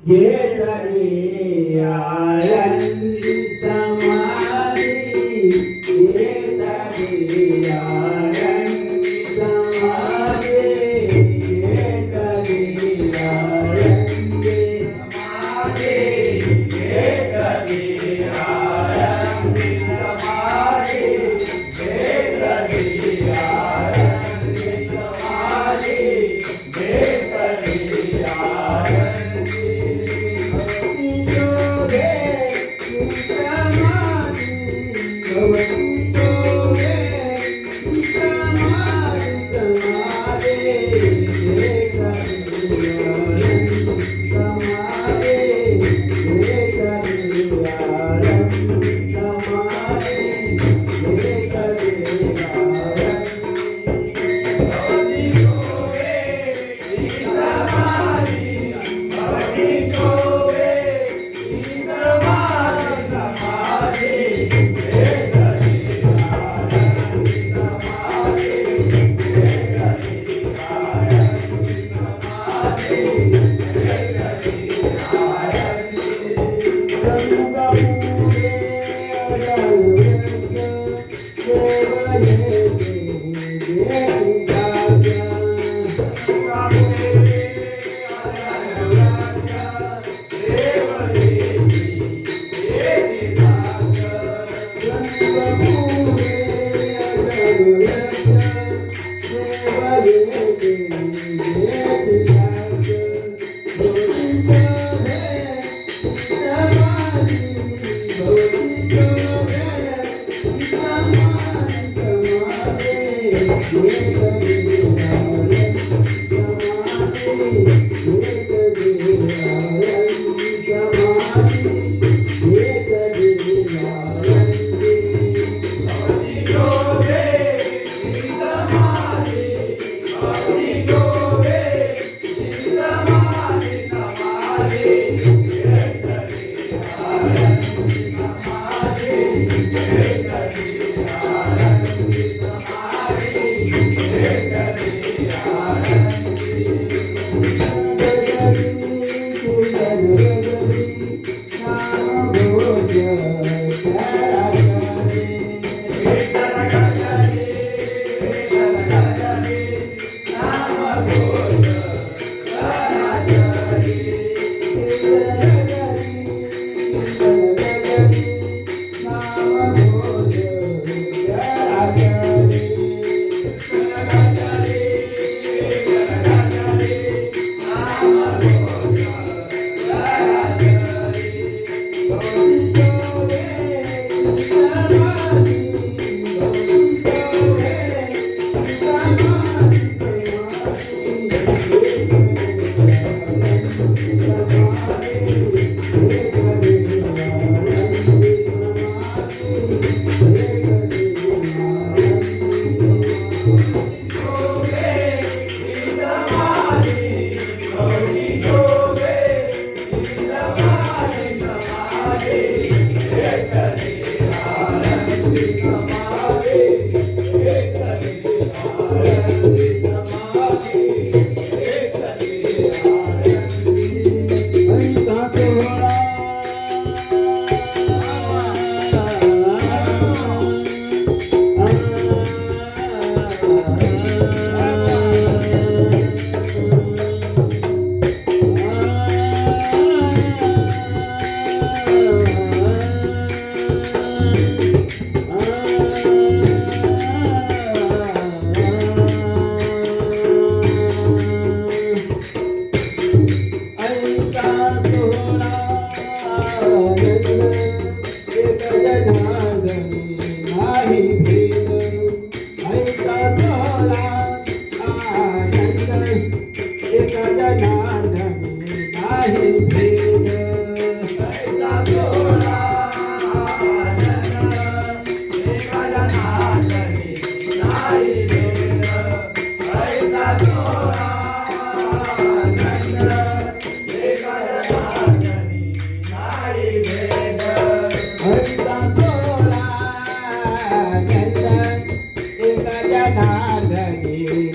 घेतली आळंदी समाधी, घेतली आळंदी समाधी, घेतली आळंदी समाधी, घेतली आळंदी समाधी, घेतली आळंदी समाधी, घेतली आळंदी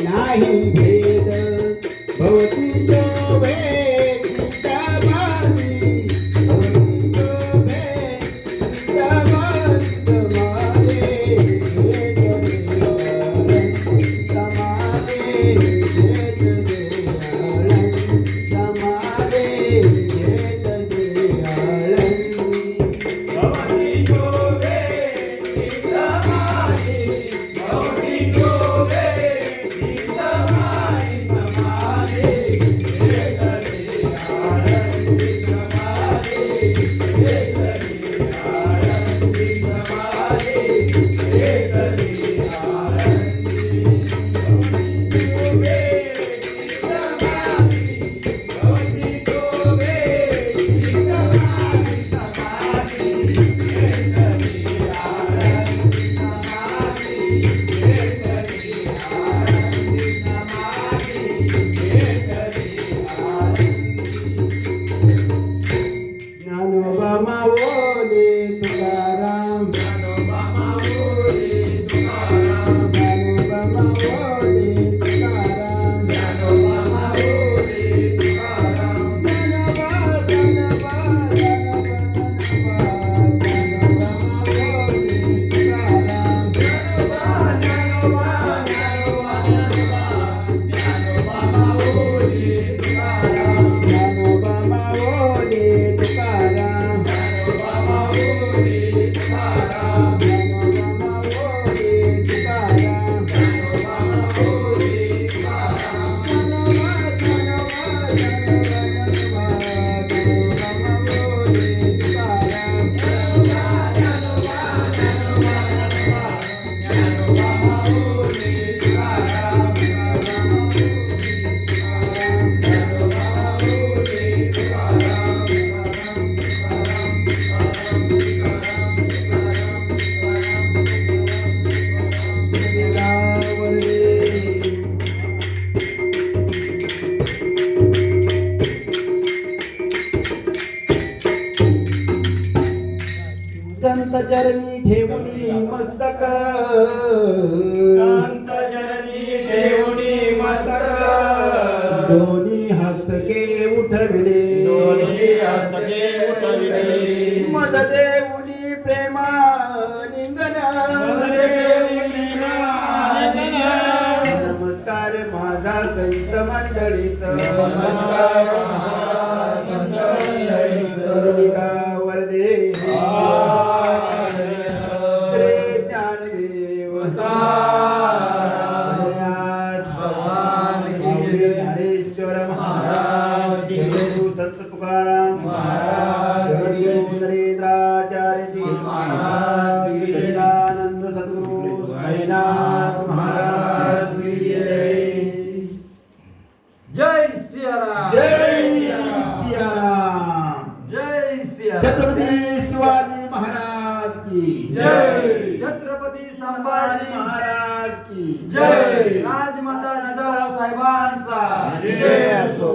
नाही भेद भोवती जो ज्ञानोबा माऊली तुकाराम ज्ञानोबा माऊली तुकाराम ज्ञानोबा माऊली तुकाराम ज्ञानोबा माऊली तुकाराम ज्ञानोबा ज्ञानोबा ज्ञानोबा ज्ञानोबा माऊली तुकाराम ज्ञानोबा ज्ञानोबा ज्ञानोबा ज्ञानोबा माऊली तुकाराम ज्ञानोबा माऊली तुकाराम ज्ञानोबा माऊली तुकाराम ज्ञानोबा माऊली तुकाराम ज्ञानोबा माऊली तुकाराम ज्ञानोबा माऊली तुकाराम ज्ञानोबा माऊली तुकाराम संत चरणी ठेवणी मस्तक संत जननी देवनी मस्तक दोन्ही हस्तके उठविले दोन्ही हस्तके उठविले मद देऊनी प्रेमा लिंगन नमस्कार माझा संत मंडळीच नमस्कार संत मंडळीच सर्विका वरदे श्री ज्ञानदेव भगवान की ज्ञानेश्वर महाराज की जगद्गुरु संत तुकाराम महाराज की जगद्गुरु नरेंद्राचार्य जी महाराज की सच्चिदानंद सद्गुरु साईनाथ महाराज की जय जय सियाराम जय सियाराम जय सियाराम छत्रपती शिवाजी महाराज की जय छत्रपती संभाजी महाराज की जय राजमाता जिजाऊ साहेबांचा जय असो.